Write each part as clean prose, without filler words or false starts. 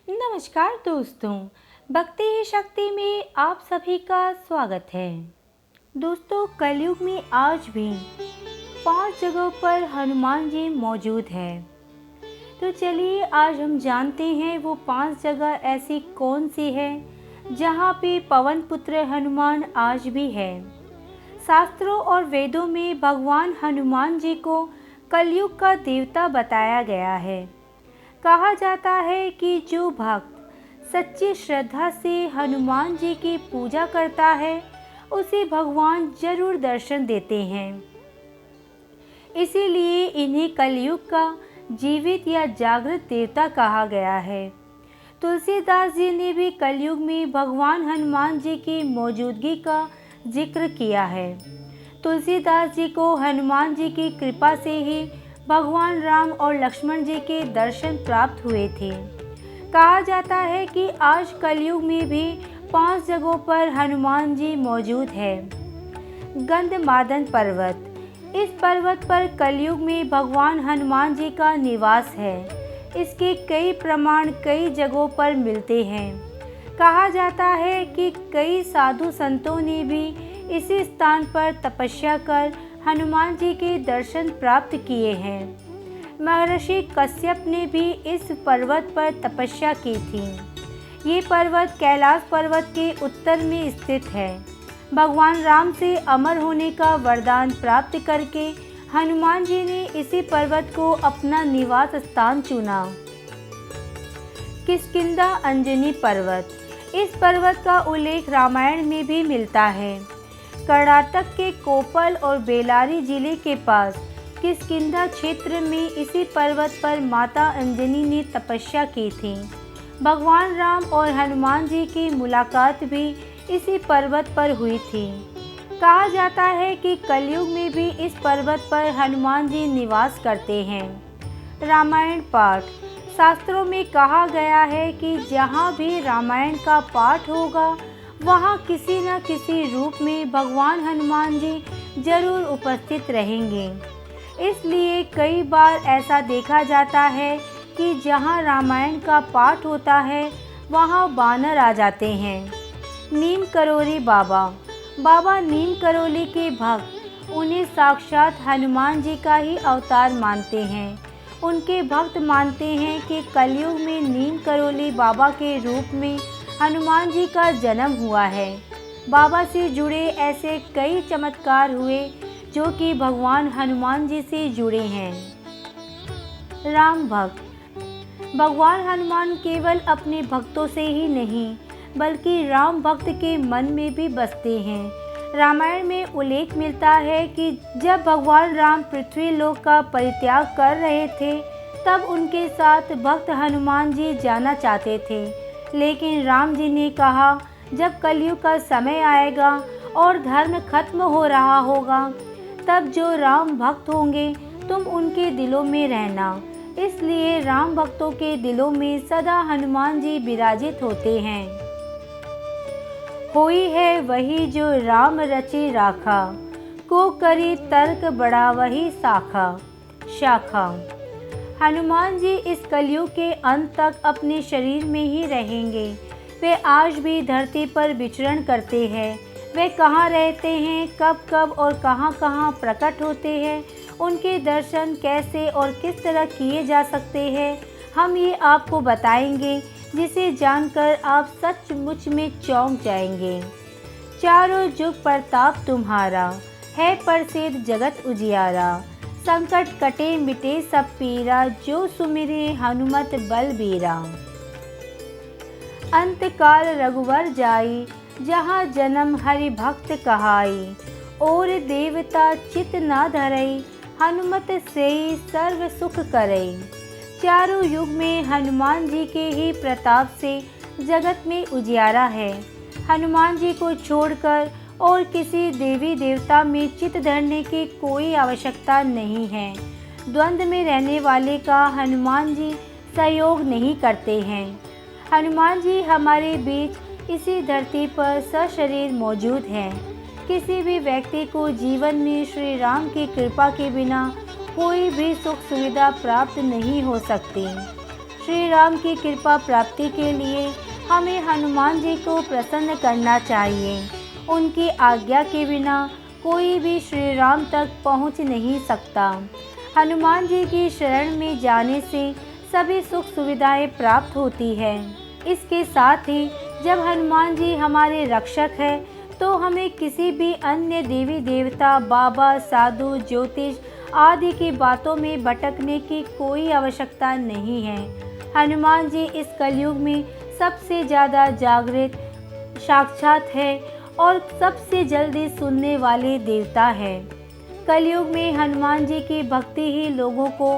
नमस्कार दोस्तों, भक्ति ही शक्ति में आप सभी का स्वागत है। दोस्तों, कलयुग में आज भी 5 जगहों पर हनुमान जी मौजूद हैं। तो चलिए आज हम जानते हैं वो 5 जगह ऐसी कौन सी है जहाँ पे पवन पुत्र हनुमान आज भी है। शास्त्रों और वेदों में भगवान हनुमान जी को कलयुग का देवता बताया गया है। कहा जाता है कि जो भक्त सच्ची श्रद्धा से हनुमान जी की पूजा करता है उसे भगवान जरूर दर्शन देते हैं। इसीलिए इन्हें कलयुग का जीवित या जागृत देवता कहा गया है। तुलसीदास जी ने भी कलयुग में भगवान हनुमान जी की मौजूदगी का जिक्र किया है। तुलसीदास जी को हनुमान जी की कृपा से ही भगवान राम और लक्ष्मण जी के दर्शन प्राप्त हुए थे। कहा जाता है कि आज कलयुग में भी 5 जगहों पर हनुमान जी मौजूद है। गंधमादन पर्वत, इस पर्वत पर कलयुग में भगवान हनुमान जी का निवास है। इसके कई प्रमाण कई जगहों पर मिलते हैं। कहा जाता है कि कई साधु संतों ने भी इसी स्थान पर तपस्या कर हनुमान जी के दर्शन प्राप्त किए हैं। महर्षि कश्यप ने भी इस पर्वत पर तपस्या की थी। ये पर्वत कैलाश पर्वत के उत्तर में स्थित है। भगवान राम से अमर होने का वरदान प्राप्त करके हनुमान जी ने इसी पर्वत को अपना निवास स्थान चुना। किष्किंधा अंजनी पर्वत, इस पर्वत का उल्लेख रामायण में भी मिलता है। कर्नाटक के कोप्पल और बेल्लारी जिले के पास किष्किंधा क्षेत्र में इसी पर्वत पर माता अंजनी ने तपस्या की थी। भगवान राम और हनुमान जी की मुलाकात भी इसी पर्वत पर हुई थी। कहा जाता है कि कलयुग में भी इस पर्वत पर हनुमान जी निवास करते हैं। रामायण पाठ, शास्त्रों में कहा गया है कि जहाँ भी रामायण का पाठ होगा वहाँ किसी न किसी रूप में भगवान हनुमान जी जरूर उपस्थित रहेंगे। इसलिए कई बार ऐसा देखा जाता है कि जहाँ रामायण का पाठ होता है वहाँ वानर आ जाते हैं। नीम करोली बाबा, बाबा नीम करोली के भक्त उन्हें साक्षात हनुमान जी का ही अवतार मानते हैं। उनके भक्त मानते हैं कि कलयुग में नीम करोली बाबा के रूप में हनुमान जी का जन्म हुआ है। बाबा से जुड़े ऐसे कई चमत्कार हुए जो कि भगवान हनुमान जी से जुड़े हैं। राम भक्त, भगवान हनुमान केवल अपने भक्तों से ही नहीं बल्कि राम भक्त के मन में भी बसते हैं। रामायण में उल्लेख मिलता है कि जब भगवान राम पृथ्वी लोक का परित्याग कर रहे थे तब उनके साथ भक्त हनुमान जी जाना चाहते थे, लेकिन राम जी ने कहा जब कलयुग का समय आएगा और धर्म खत्म हो रहा होगा तब जो राम भक्त होंगे तुम उनके दिलों में रहना। इसलिए राम भक्तों के दिलों में सदा हनुमान जी विराजित होते हैं। होई है वही जो राम रचे राखा, को करी तर्क बड़ा वही शाखा। हनुमान जी इस कलयुग के अंत तक अपने शरीर में ही रहेंगे। वे आज भी धरती पर विचरण करते हैं। वे कहाँ रहते हैं, कब कब और कहाँ प्रकट होते हैं, उनके दर्शन कैसे और किस तरह किए जा सकते हैं, हम ये आपको बताएंगे, जिसे जानकर आप सचमुच में चौंक जाएंगे। चारों जुग प्रताप तुम्हारा, है प्रसिद्ध जगत उजियारा। संकट कटे मिटे सब पीरा, जो सुमिरे हनुमत बलबीरा। अंत काल रघुवर जाई, जहाँ जन्म हरि भक्त कहाई। और देवता चित न धरई, हनुमत से सर्व सुख करई। चारों युग में हनुमान जी के ही प्रताप से जगत में उजियारा है। हनुमान जी को छोड़कर और किसी देवी देवता में चित धरने की कोई आवश्यकता नहीं है। द्वंद्व में रहने वाले का हनुमान जी सहयोग नहीं करते हैं। हनुमान जी हमारे बीच इसी धरती पर सशरीर मौजूद हैं। किसी भी व्यक्ति को जीवन में श्री राम की कृपा के बिना कोई भी सुख सुविधा प्राप्त नहीं हो सकती। श्री राम की कृपा प्राप्ति के लिए हमें हनुमान जी को प्रसन्न करना चाहिए। उनकी आज्ञा के बिना कोई भी श्री राम तक पहुंच नहीं सकता। हनुमान जी की शरण में जाने से सभी सुख सुविधाएं प्राप्त होती है। इसके साथ ही जब हनुमान जी हमारे रक्षक है तो हमें किसी भी अन्य देवी देवता, बाबा, साधु, ज्योतिष आदि की बातों में भटकने की कोई आवश्यकता नहीं है। हनुमान जी इस कलयुग में सबसे ज़्यादा जागृत साक्षात है और सबसे जल्दी सुनने वाले देवता है। कलयुग में हनुमान जी की भक्ति ही लोगों को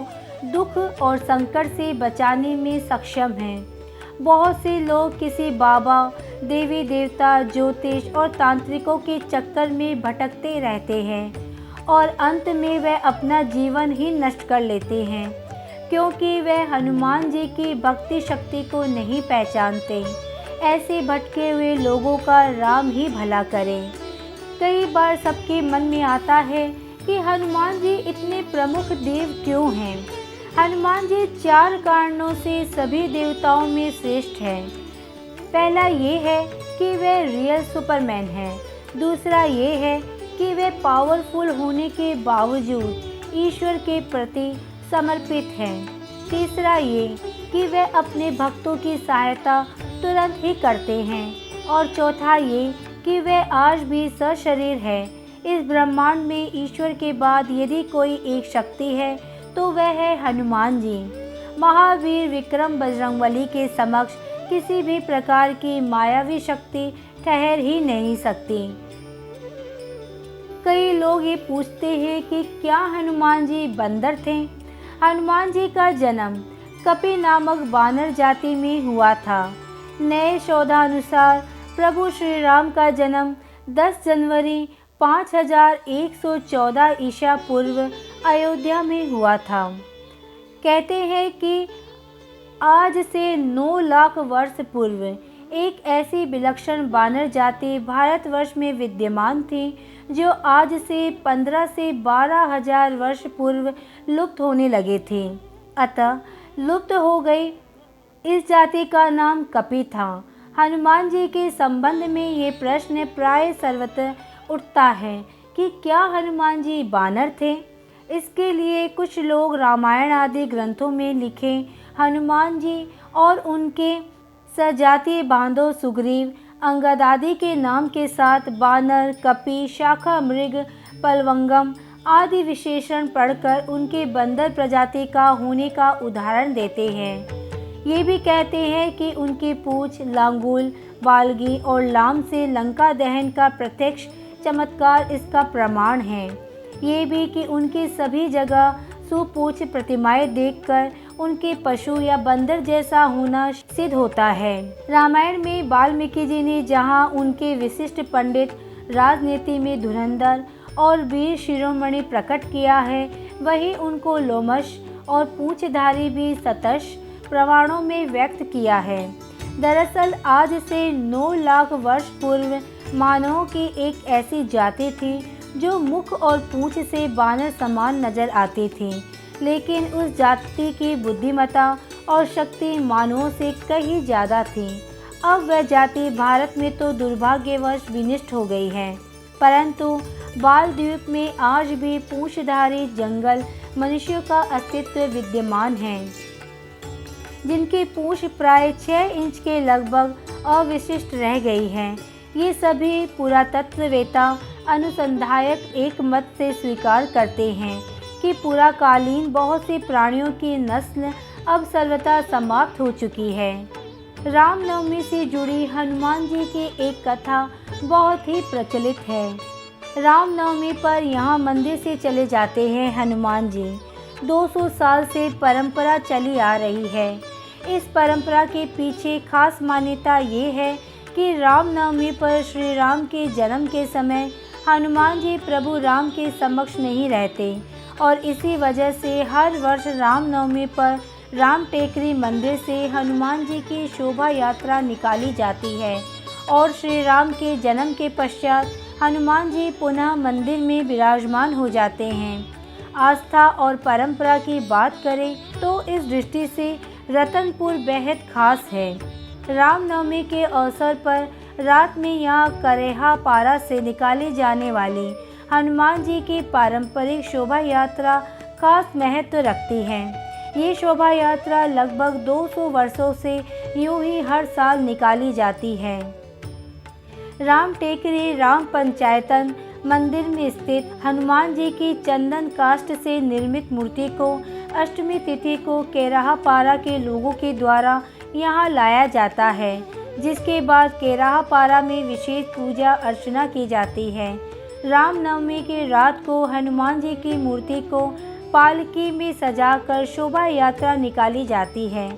दुख और संकट से बचाने में सक्षम है। बहुत से लोग किसी बाबा, देवी देवता, ज्योतिष और तांत्रिकों के चक्कर में भटकते रहते हैं और अंत में वह अपना जीवन ही नष्ट कर लेते हैं, क्योंकि वह हनुमान जी की भक्ति शक्ति को नहीं पहचानते। ऐसे भटके हुए लोगों का राम ही भला करे। कई बार सबके मन में आता है कि हनुमान जी इतने प्रमुख देव क्यों हैं। हनुमान जी 4 कारणों से सभी देवताओं में श्रेष्ठ हैं। पहला ये है कि वे रियल सुपरमैन हैं। दूसरा ये है कि वे पावरफुल होने के बावजूद ईश्वर के प्रति समर्पित हैं। तीसरा ये कि वे अपने भक्तों की सहायता तुरंत ही करते हैं। और चौथा ये कि वे आज भी सशरीर है। इस ब्रह्मांड में ईश्वर के बाद यदि कोई एक शक्ति है तो वह है हनुमान जी। महावीर विक्रम बजरंगबली के समक्ष किसी भी प्रकार की मायावी शक्ति ठहर ही नहीं सकती। कई लोग ये पूछते हैं कि क्या हनुमान जी बंदर थे। हनुमान जी का जन्म कपि नामक बानर जाति में हुआ था। नए शोधानुसार प्रभु श्री राम का जन्म 10 जनवरी 5114 ईसा पूर्व अयोध्या में हुआ था। कहते हैं कि आज से 9 लाख वर्ष पूर्व एक ऐसी विलक्षण बानर जाति भारतवर्ष में विद्यमान थी जो आज से 15 से 12 हजार वर्ष पूर्व लुप्त होने लगे थे। अतः लुप्त हो गई इस जाति का नाम कपि था। हनुमान जी के संबंध में ये प्रश्न प्राय सर्वत्र उठता है कि क्या हनुमान जी बानर थे। इसके लिए कुछ लोग रामायण आदि ग्रंथों में लिखे हनुमान जी और उनके सजातीय बांधव सुग्रीव, अंगद आदि के नाम के साथ बानर, कपि, शाखा मृग, पलवंगम आदि विशेषण पढ़कर उनके बंदर प्रजाति का होने का उदाहरण देते हैं। ये भी कहते हैं कि उनकी पूंछ, लांगुल, बालगी और लाम से लंका दहन का प्रत्यक्ष चमत्कार इसका प्रमाण है। ये भी कि उनकी सभी जगह सुपूछ प्रतिमाएं देखकर उनके पशु या बंदर जैसा होना सिद्ध होता है। रामायण में वाल्मीकि जी ने जहाँ उनके विशिष्ट पंडित, राजनीति में धुरंधर और वीर शिरोमणि प्रकट किया है, वहीं उनको लोमश और पूंछधारी भी सतश प्रमाणों में व्यक्त किया है। दरअसल आज से 9 लाख वर्ष पूर्व मानवों की एक ऐसी जाति थी जो मुख और पूंछ से बानर समान नजर आती थी, लेकिन उस जाति की बुद्धिमत्ता और शक्ति मानवों से कहीं ज़्यादा थी। अब वह जाति भारत में तो दुर्भाग्यवश विनष्ट हो गई है, परंतु बालद्वीप में आज भी पूंछधारी जंगल मनुष्यों का अस्तित्व विद्यमान है, जिनकी पूंछ प्राय 6 इंच के लगभग अविशिष्ट रह गई है। ये सभी पुरातत्ववेत्ता अनुसंधायक एक मत से स्वीकार करते हैं कि पुराकालीन बहुत से प्राणियों की नस्ल अब सर्वथा समाप्त हो चुकी है। रामनवमी से जुड़ी हनुमान जी की एक कथा बहुत ही प्रचलित है। रामनवमी पर यहाँ मंदिर से चले जाते हैं हनुमान जी। 200 साल से परंपरा चली आ रही है। इस परंपरा के पीछे खास मान्यता ये है कि रामनवमी पर श्री राम के जन्म के समय हनुमान जी प्रभु राम के समक्ष नहीं रहते और इसी वजह से हर वर्ष रामनवमी पर राम टेकरी मंदिर से हनुमान जी की शोभा यात्रा निकाली जाती है और श्री राम के जन्म के पश्चात हनुमान जी पुनः मंदिर में विराजमान हो जाते हैं। आस्था और परंपरा की बात करें तो इस दृष्टि से रतनपुर बेहद खास है। रामनवमी के अवसर पर रात में यहाँ करेहा पारा से निकाली जाने वाली हनुमान जी की पारंपरिक शोभा यात्रा खास महत्व रखती है। ये शोभा यात्रा लगभग 200 वर्षों से यूं ही हर साल निकाली जाती है। राम टेकरी राम पंचायतन मंदिर में स्थित हनुमान जी की चंदन काष्ठ से निर्मित मूर्ति को अष्टमी तिथि को केराहा पारा के लोगों के द्वारा यहाँ लाया जाता है, जिसके बाद केराहा पारा में विशेष पूजा अर्चना की जाती है। रामनवमी की रात को हनुमान जी की मूर्ति को पालकी में सजाकर शोभा यात्रा निकाली जाती है।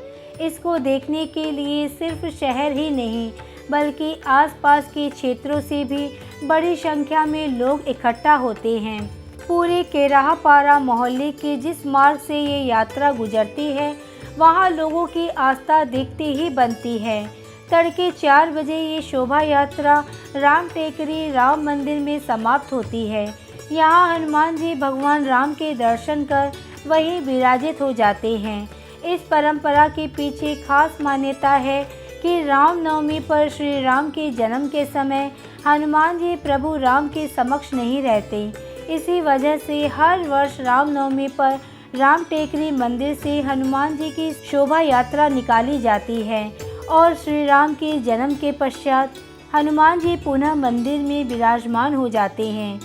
इसको देखने के लिए सिर्फ शहर ही नहीं बल्कि आसपास के क्षेत्रों से भी बड़ी संख्या में लोग इकट्ठा होते हैं। पूरे केराहा पारा मोहल्ले के जिस मार्ग से ये यात्रा गुजरती है वहाँ लोगों की आस्था देखते ही बनती है। तड़के 4 बजे ये शोभा यात्रा राम टेकरी राम मंदिर में समाप्त होती है। यहाँ हनुमान जी भगवान राम के दर्शन कर वहीं विराजित हो जाते हैं। इस परंपरा के पीछे खास मान्यता है कि रामनवमी पर श्री राम के जन्म के समय हनुमान जी प्रभु राम के समक्ष नहीं रहते। इसी वजह से हर वर्ष रामनवमी पर राम टेकरी मंदिर से हनुमान जी की शोभा यात्रा निकाली जाती है और श्री राम के जन्म के पश्चात हनुमान जी पुनः मंदिर में विराजमान हो जाते हैं।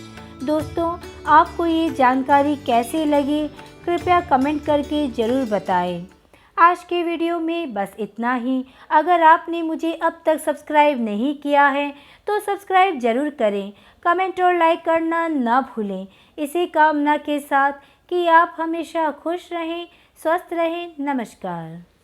दोस्तों, आपको ये जानकारी कैसी लगी कृपया कमेंट करके ज़रूर बताएं। आज के वीडियो में बस इतना ही। अगर आपने मुझे अब तक सब्सक्राइब नहीं किया है तो सब्सक्राइब ज़रूर करें, कमेंट और लाइक करना ना भूलें। इसी कामना के साथ कि आप हमेशा खुश रहें, स्वस्थ रहें। नमस्कार।